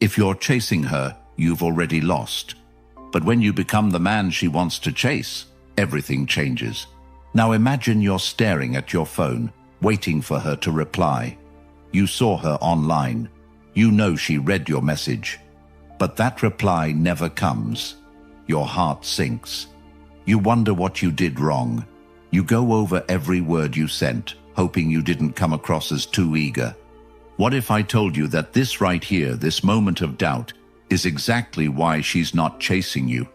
If you're chasing her, you've already lost. But when you become the man she wants to chase, everything changes. Now imagine you're staring at your phone, waiting for her to reply. You saw her online. You know she read your message. But that reply never comes. Your heart sinks. You wonder what you did wrong. You go over every word you sent, hoping you didn't come across as too eager. What if I told you that this right here, this moment of doubt, is exactly why she's not chasing you?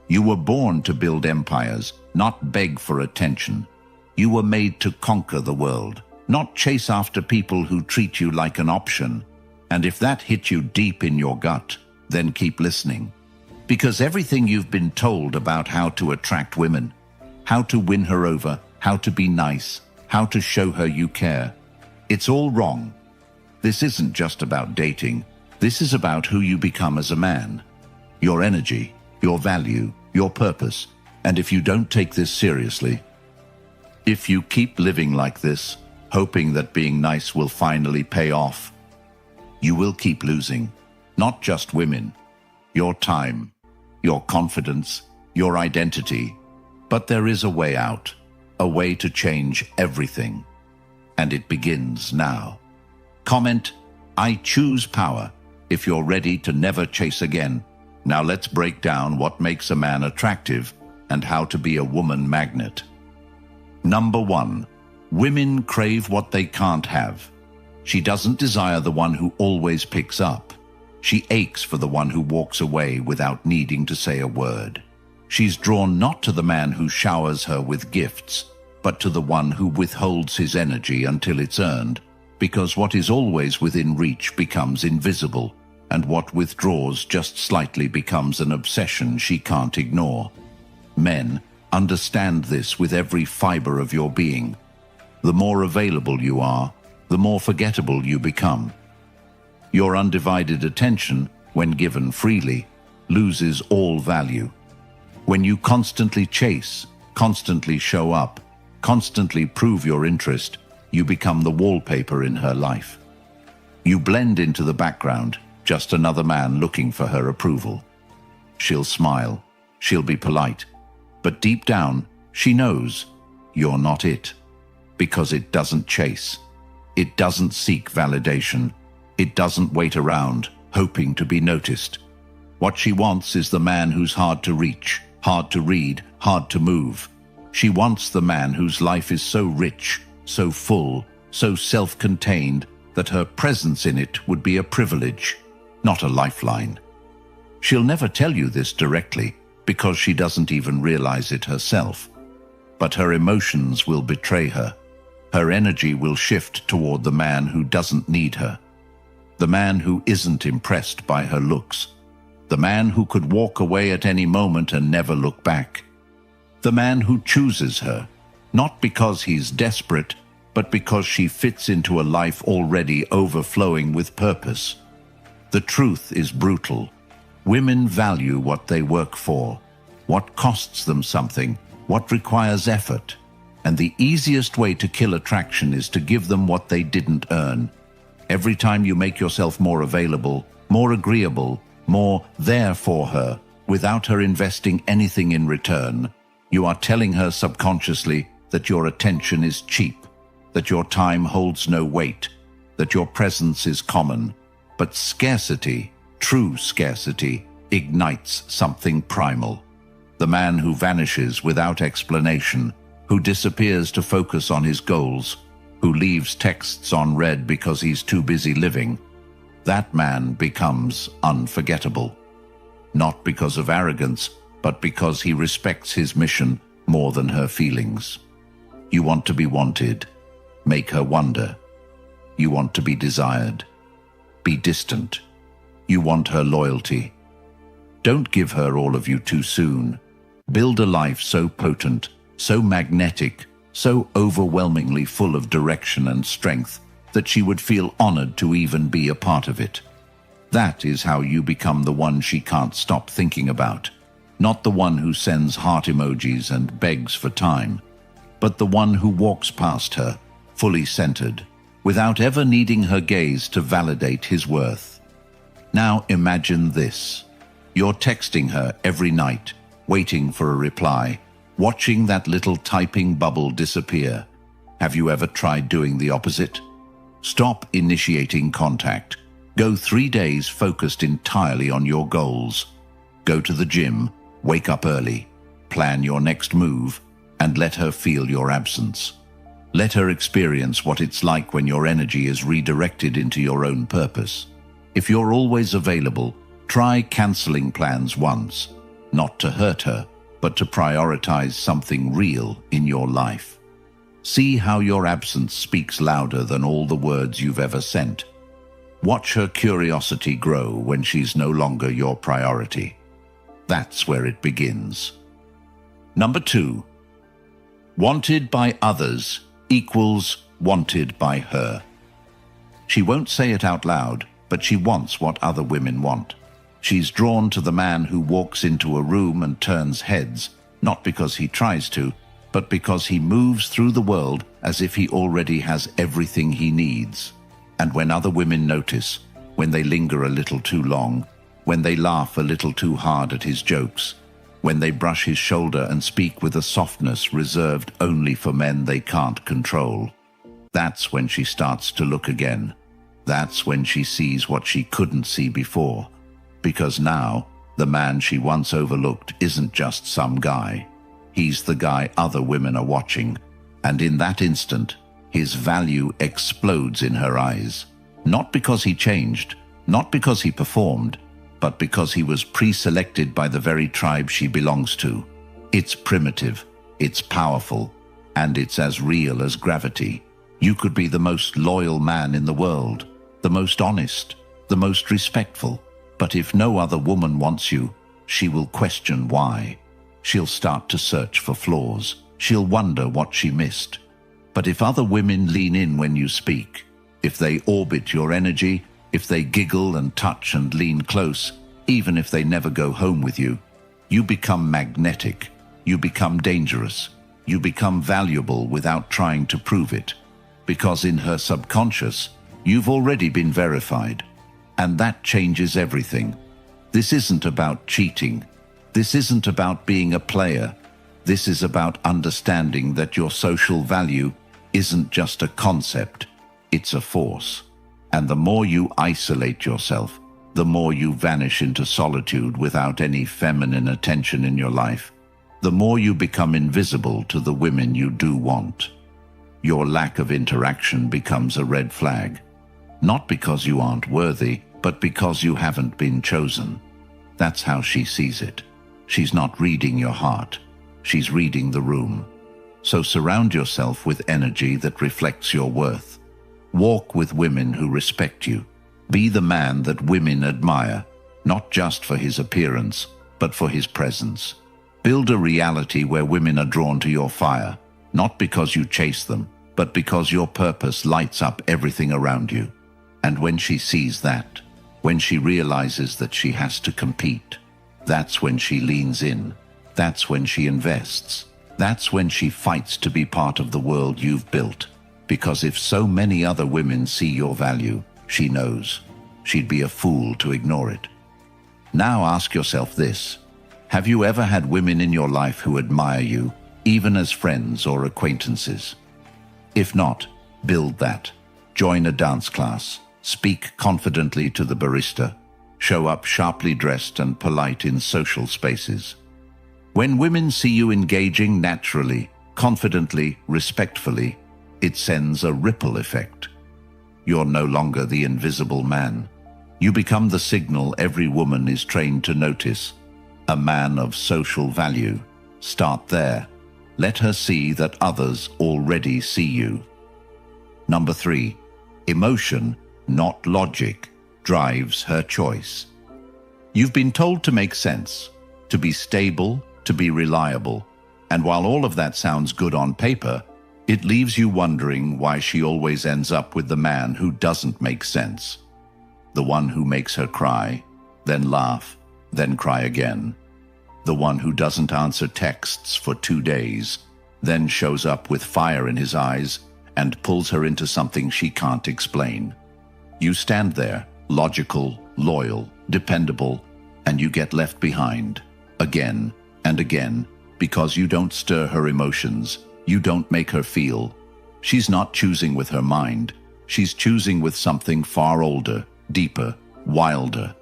You were born to build empires, not beg for attention. You were made to conquer the world, not chase after people who treat you like an option. And if that hit you deep in your gut, then keep listening. Because everything you've been told about how to attract women, how to win her over, how to be nice, how to show her you care, it's all wrong. This isn't just about dating. This is about who you become as a man. Your energy, your value, your purpose. And if you don't take this seriously, if you keep living like this, hoping that being nice will finally pay off, you will keep losing. Not just women, your time, your confidence, your identity. But there is a way out, a way to change everything. And it begins now. Comment, "I choose power," if you're ready to never chase again. Now let's break down what makes a man attractive and how to be a woman magnet. Number 1, women crave what they can't have. She doesn't desire the one who always picks up. She aches for the one who walks away without needing to say a word. She's drawn not to the man who showers her with gifts, but to the one who withholds his energy until it's earned, because what is always within reach becomes invisible, and what withdraws just slightly becomes an obsession she can't ignore. Men, understand this with every fiber of your being. The more available you are, the more forgettable you become. Your undivided attention, when given freely, loses all value. When you constantly chase, constantly show up, constantly prove your interest, you become the wallpaper in her life. You blend into the background, just another man looking for her approval. She'll smile, she'll be polite, but deep down, she knows you're not it. Because it doesn't chase. It doesn't seek validation. It doesn't wait around, hoping to be noticed. What she wants is the man who's hard to reach, hard to read, hard to move. She wants the man whose life is so rich, so full, so self-contained, that her presence in it would be a privilege, not a lifeline. She'll never tell you this directly, because she doesn't even realize it herself. But her emotions will betray her. Her energy will shift toward the man who doesn't need her. The man who isn't impressed by her looks. The man who could walk away at any moment and never look back. The man who chooses her, not because he's desperate, but because she fits into a life already overflowing with purpose. The truth is brutal. Women value what they work for, what costs them something, what requires effort. And the easiest way to kill attraction is to give them what they didn't earn. Every time you make yourself more available, more agreeable, more there for her, without her investing anything in return, you are telling her subconsciously that your attention is cheap, that your time holds no weight, that your presence is common. But scarcity, true scarcity, ignites something primal. The man who vanishes without explanation, who disappears to focus on his goals, who leaves texts unread because he's too busy living, that man becomes unforgettable. Not because of arrogance, but because he respects his mission more than her feelings. You want to be wanted. Make her wonder. You want to be desired. Be distant. You want her loyalty. Don't give her all of you too soon. Build a life so potent, so magnetic, so overwhelmingly full of direction and strength that she would feel honored to even be a part of it. That is how you become the one she can't stop thinking about. Not the one who sends heart emojis and begs for time, but the one who walks past her, fully centered, without ever needing her gaze to validate his worth. Now imagine this. You're texting her every night, waiting for a reply, watching that little typing bubble disappear. Have you ever tried doing the opposite? Stop initiating contact. Go 3 days focused entirely on your goals. Go to the gym, wake up early, plan your next move, and let her feel your absence. Let her experience what it's like when your energy is redirected into your own purpose. If you're always available, try canceling plans once, not to hurt her, but to prioritize something real in your life. See how your absence speaks louder than all the words you've ever sent. Watch her curiosity grow when she's no longer your priority. That's where it begins. Number 2. Wanted by others equals wanted by her. She won't say it out loud, but she wants what other women want. She's drawn to the man who walks into a room and turns heads, not because he tries to, but because he moves through the world as if he already has everything he needs. And when other women notice, when they linger a little too long, when they laugh a little too hard at his jokes, when they brush his shoulder and speak with a softness reserved only for men they can't control, that's when she starts to look again. That's when she sees what she couldn't see before. Because now, the man she once overlooked isn't just some guy. He's the guy other women are watching. And in that instant, his value explodes in her eyes. Not because he changed, not because he performed, but because he was pre-selected by the very tribe she belongs to. It's primitive, it's powerful, and it's as real as gravity. You could be the most loyal man in the world, the most honest, the most respectful. But if no other woman wants you, she will question why. She'll start to search for flaws. She'll wonder what she missed. But if other women lean in when you speak, if they orbit your energy, if they giggle and touch and lean close, even if they never go home with you, you become magnetic. You become dangerous. You become valuable without trying to prove it. Because in her subconscious, you've already been verified. And that changes everything. This isn't about cheating. This isn't about being a player. This is about understanding that your social value isn't just a concept, it's a force. And the more you isolate yourself, the more you vanish into solitude without any feminine attention in your life, the more you become invisible to the women you do want. Your lack of interaction becomes a red flag. Not because you aren't worthy, but because you haven't been chosen. That's how she sees it. She's not reading your heart. She's reading the room. So surround yourself with energy that reflects your worth. Walk with women who respect you. Be the man that women admire, not just for his appearance, but for his presence. Build a reality where women are drawn to your fire, not because you chase them, but because your purpose lights up everything around you. And when she sees that, when she realizes that she has to compete, that's when she leans in. That's when she invests. That's when she fights to be part of the world you've built. Because if so many other women see your value, she knows. She'd be a fool to ignore it. Now ask yourself this. Have you ever had women in your life who admire you, even as friends or acquaintances? If not, build that. Join a dance class. Speak confidently to the barista. Show up sharply dressed and polite in social spaces. When women see you engaging naturally, confidently, respectfully, it sends a ripple effect. You're no longer the invisible man. You become the signal every woman is trained to notice. A man of social value. Start there. Let her see that others already see you. Number 3. Emotion, not logic, drives her choice. You've been told to make sense, to be stable, to be reliable, and while all of that sounds good on paper, it leaves you wondering why she always ends up with the man who doesn't make sense. The one who makes her cry, then laugh, then cry again. The one who doesn't answer texts for 2 days, then shows up with fire in his eyes and pulls her into something she can't explain. You stand there, logical, loyal, dependable, and you get left behind again and again because you don't stir her emotions, you don't make her feel. She's not choosing with her mind, she's choosing with something far older, deeper, wilder.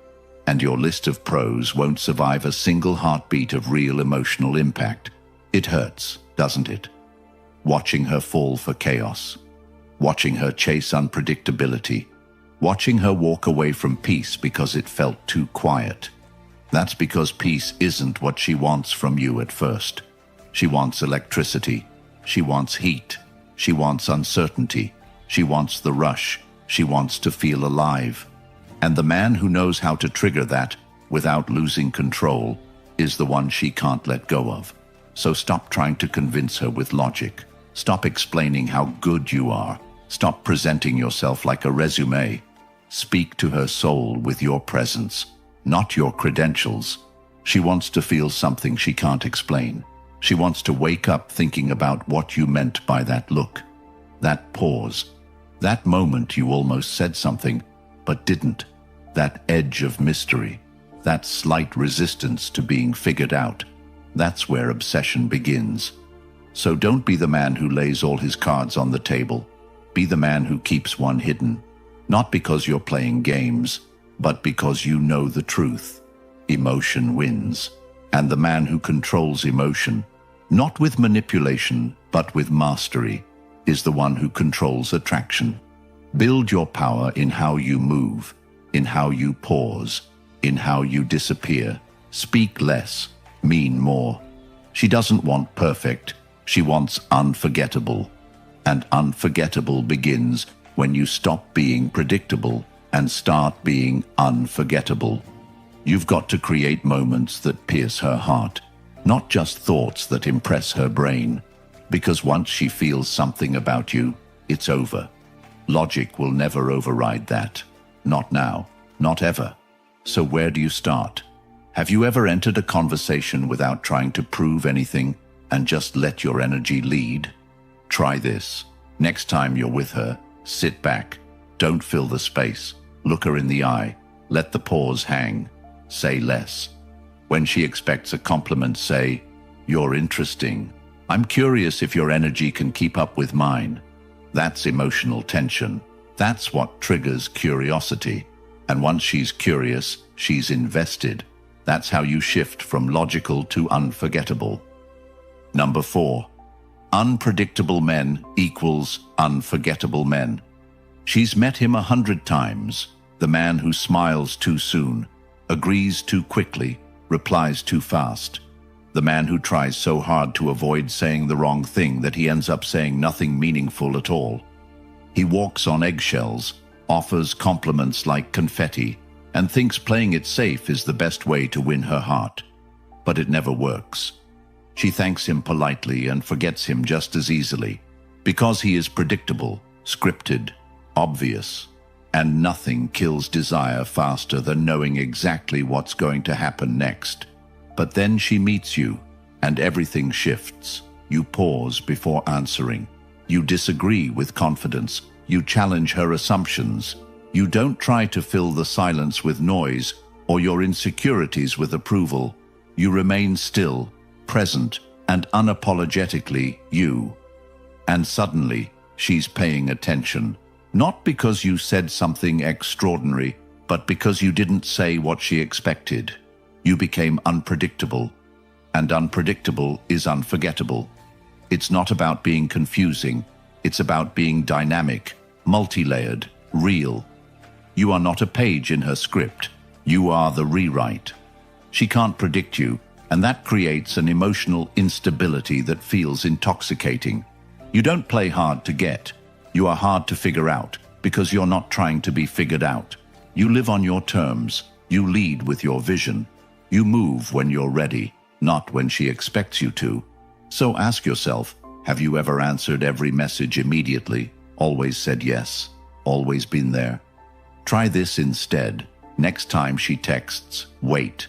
And your list of pros won't survive a single heartbeat of real emotional impact. It hurts, doesn't it? Watching her fall for chaos, watching her chase unpredictability, watching her walk away from peace because it felt too quiet. That's because peace isn't what she wants from you at first. She wants electricity, she wants heat, she wants uncertainty, she wants the rush, she wants to feel alive. And the man who knows how to trigger that without losing control is the one she can't let go of. So stop trying to convince her with logic. Stop explaining how good you are. Stop presenting yourself like a resume. Speak to her soul with your presence, not your credentials. She wants to feel something she can't explain. She wants to wake up thinking about what you meant by that look, that pause, that moment you almost said something but didn't, that edge of mystery, that slight resistance to being figured out. That's where obsession begins. So don't be the man who lays all his cards on the table. Be the man who keeps one hidden, not because you're playing games, but because you know the truth. Emotion wins. And the man who controls emotion, not with manipulation, but with mastery, is the one who controls attraction. Build your power in how you move, in how you pause, in how you disappear. Speak less, mean more. She doesn't want perfect, she wants unforgettable. And unforgettable begins when you stop being predictable and start being unforgettable. You've got to create moments that pierce her heart, not just thoughts that impress her brain, because once she feels something about you, it's over. Logic will never override that. Not now, not ever. So where do you start? Have you ever entered a conversation without trying to prove anything and just let your energy lead? Try this. Next time you're with her, sit back. Don't fill the space. Look her in the eye. Let the pause hang. Say less. When she expects a compliment, say, "You're interesting. I'm curious if your energy can keep up with mine." That's emotional tension. That's what triggers curiosity. And once she's curious, she's invested. That's how you shift from logical to unforgettable. Number 4. Unpredictable men equals unforgettable men. She's met him 100 times. The man who smiles too soon, agrees too quickly, replies too fast. The man who tries so hard to avoid saying the wrong thing that he ends up saying nothing meaningful at all. He walks on eggshells, offers compliments like confetti, and thinks playing it safe is the best way to win her heart. But it never works. She thanks him politely and forgets him just as easily, because he is predictable, scripted, obvious. And nothing kills desire faster than knowing exactly what's going to happen next. But then she meets you, and everything shifts. You pause before answering. You disagree with confidence. You challenge her assumptions. You don't try to fill the silence with noise or your insecurities with approval. You remain still, present, and unapologetically you. And suddenly, she's paying attention. Not because you said something extraordinary, but because you didn't say what she expected. You became unpredictable, and unpredictable is unforgettable. It's not about being confusing, it's about being dynamic, multi-layered, real. You are not a page in her script, you are the rewrite. She can't predict you, and that creates an emotional instability that feels intoxicating. You don't play hard to get. You are hard to figure out, because you're not trying to be figured out. You live on your terms. You lead with your vision. You move when you're ready, not when she expects you to. So ask yourself, have you ever answered every message immediately, always said yes, always been there? Try this instead. Next time she texts, wait.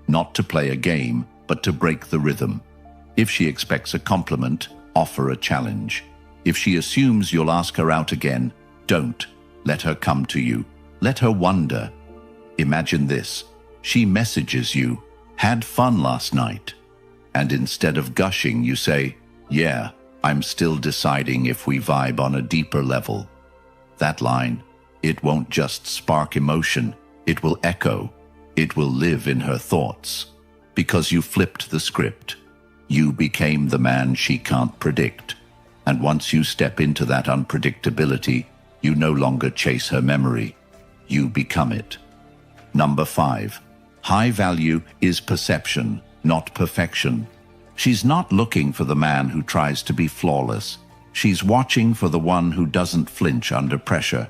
Not to play a game, but to break the rhythm. If she expects a compliment, offer a challenge. If she assumes you'll ask her out again, don't. Let her come to you. Let her wonder. Imagine this. She messages you, "Had fun last night." And instead of gushing, you say, "Yeah, I'm still deciding if we vibe on a deeper level." That line, it won't just spark emotion, it will echo. It will live in her thoughts. Because you flipped the script. You became the man she can't predict. And once you step into that unpredictability, you no longer chase her memory. You become it. Number 5. High value is perception, not perfection. She's not looking for the man who tries to be flawless. She's watching for the one who doesn't flinch under pressure.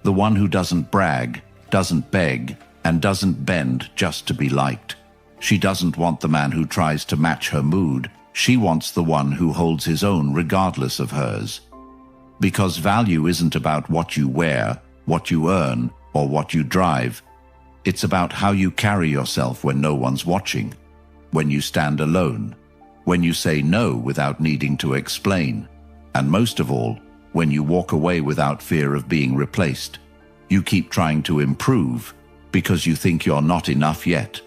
The one who doesn't brag, doesn't beg, and doesn't bend just to be liked. She doesn't want the man who tries to match her mood. She wants the one who holds his own regardless of hers. Because value isn't about what you wear, what you earn, or what you drive. It's about how you carry yourself when no one's watching, when you stand alone, when you say no without needing to explain, and most of all, when you walk away without fear of being replaced. You keep trying to improve because you think you're not enough yet.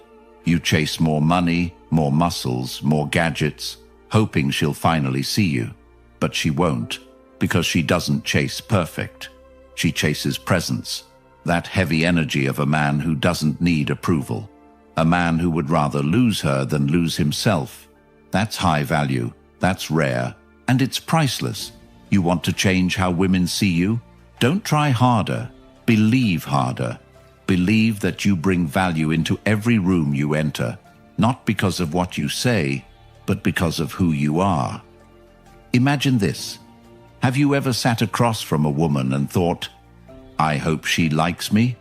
You chase more money, more muscles, more gadgets, hoping she'll finally see you. But she won't, because she doesn't chase perfect. She chases presence, that heavy energy of a man who doesn't need approval, a man who would rather lose her than lose himself. That's high value, that's rare, and it's priceless. You want to change how women see you? Don't try harder, believe harder. Believe that you bring value into every room you enter, not because of what you say, but because of who you are. Imagine this. Have you ever sat across from a woman and thought, "I hope she likes me"?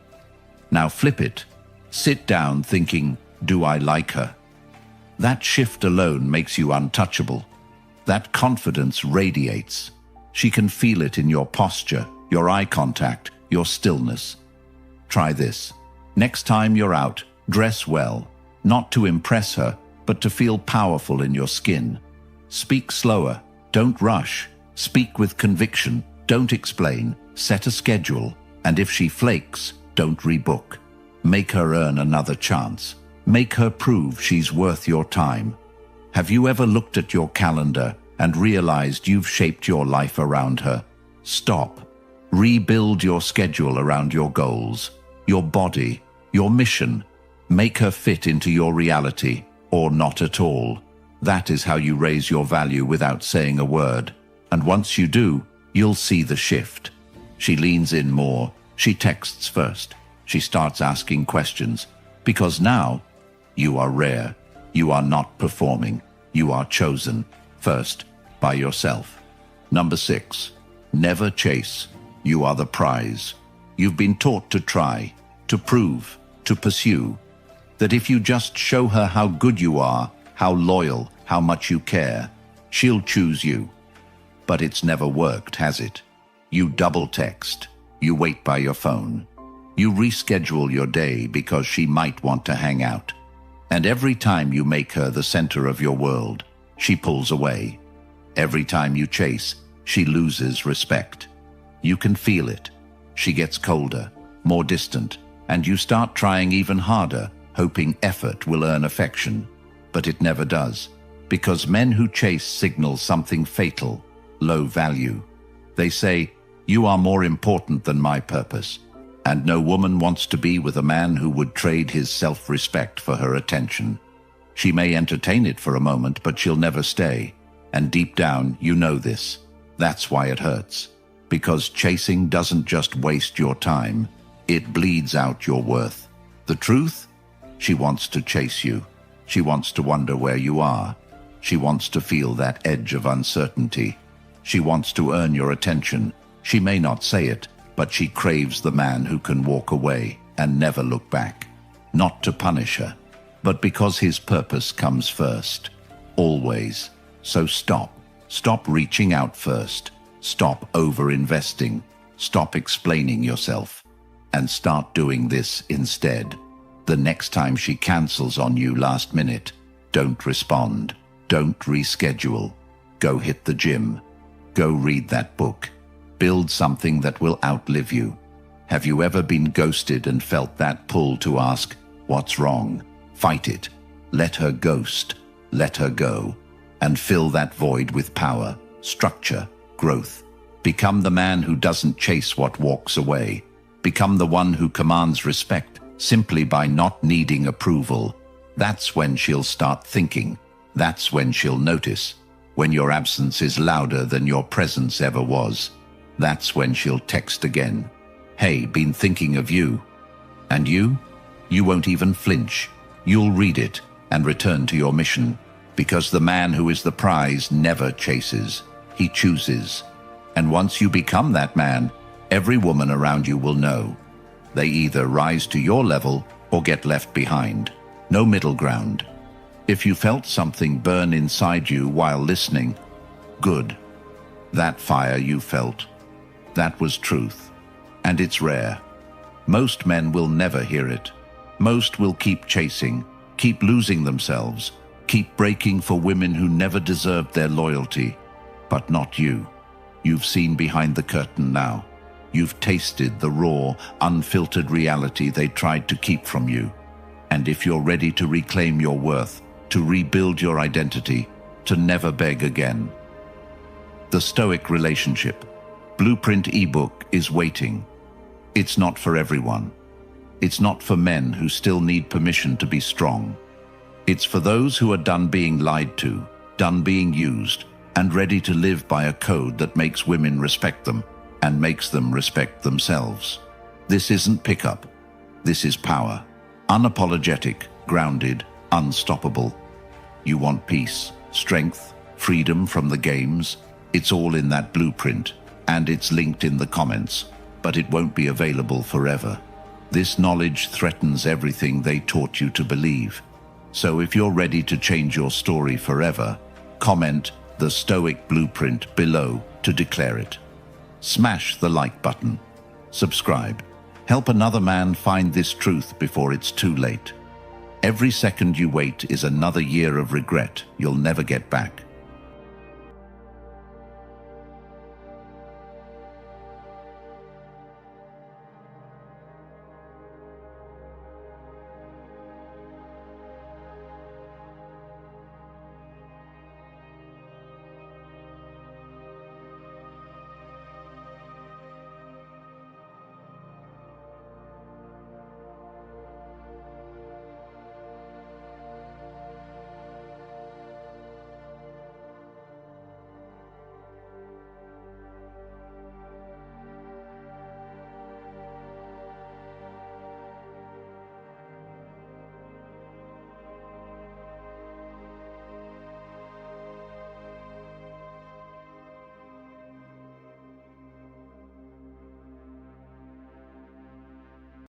Now flip it. Sit down thinking, "Do I like her?" That shift alone makes you untouchable. That confidence radiates. She can feel it in your posture, your eye contact, your stillness. Try this. Next time you're out, dress well, not to impress her, but to feel powerful in your skin. Speak slower, don't rush. Speak with conviction, don't explain. Set a schedule, and if she flakes, don't rebook. Make her earn another chance. Make her prove she's worth your time. Have you ever looked at your calendar and realized you've shaped your life around her? Stop. Rebuild your schedule around your goals, your body, your mission. Make her fit into your reality, or not at all. That is how you raise your value without saying a word. And once you do, you'll see the shift. She leans in more. She texts first. She starts asking questions. Because now, you are rare. You are not performing. You are chosen. First, by yourself. Number 6. Never chase. You are the prize. You've been taught to try, to prove, to pursue. That if you just show her how good you are, how loyal, how much you care, she'll choose you. But it's never worked, has it? You double text. You wait by your phone. You reschedule your day because she might want to hang out. And every time you make her the center of your world, she pulls away. Every time you chase, she loses respect. You can feel it. She gets colder, more distant, and you start trying even harder, hoping effort will earn affection. But it never does, because men who chase signal something fatal, low value. They say, "You are more important than my purpose." And no woman wants to be with a man who would trade his self-respect for her attention. She may entertain it for a moment, but she'll never stay. And deep down, you know this. That's why it hurts. Because chasing doesn't just waste your time, it bleeds out your worth. The truth? She wants to chase you. She wants to wonder where you are. She wants to feel that edge of uncertainty. She wants to earn your attention. She may not say it, but she craves the man who can walk away and never look back. Not to punish her, but because his purpose comes first. Always. So stop. Stop reaching out first. Stop over-investing. Stop explaining yourself. And start doing this instead. The next time she cancels on you last minute, don't respond. Don't reschedule. Go hit the gym. Go read that book. Build something that will outlive you. Have you ever been ghosted and felt that pull to ask, what's wrong? Fight it. Let her ghost. Let her go. And fill that void with power, structure, growth. Become the man who doesn't chase what walks away. Become the one who commands respect simply by not needing approval. That's when she'll start thinking. That's when she'll notice. When your absence is louder than your presence ever was. That's when she'll text again. Hey, been thinking of you. And you? You won't even flinch. You'll read it and return to your mission. Because the man who is the prize never chases. He chooses. And once you become that man, every woman around you will know. They either rise to your level or get left behind. No middle ground. If you felt something burn inside you while listening, good. That fire you felt, that was truth. And it's rare. Most men will never hear it. Most will keep chasing, keep losing themselves, keep breaking for women who never deserved their loyalty. But not you. You've seen behind the curtain now. You've tasted the raw, unfiltered reality they tried to keep from you. And if you're ready to reclaim your worth, to rebuild your identity, to never beg again. The Stoic Relationship Blueprint ebook is waiting. It's not for everyone. It's not for men who still need permission to be strong. It's for those who are done being lied to, done being used, and ready to live by a code that makes women respect them and makes them respect themselves. This isn't pickup. This is power. Unapologetic, grounded, unstoppable. You want peace, strength, freedom from the games? It's all in that blueprint, and it's linked in the comments, but it won't be available forever. This knowledge threatens everything they taught you to believe. So if you're ready to change your story forever, comment the Stoic Blueprint below to declare it. Smash the like button. Subscribe. Help another man find this truth before it's too late. Every second you wait is another year of regret you'll never get back.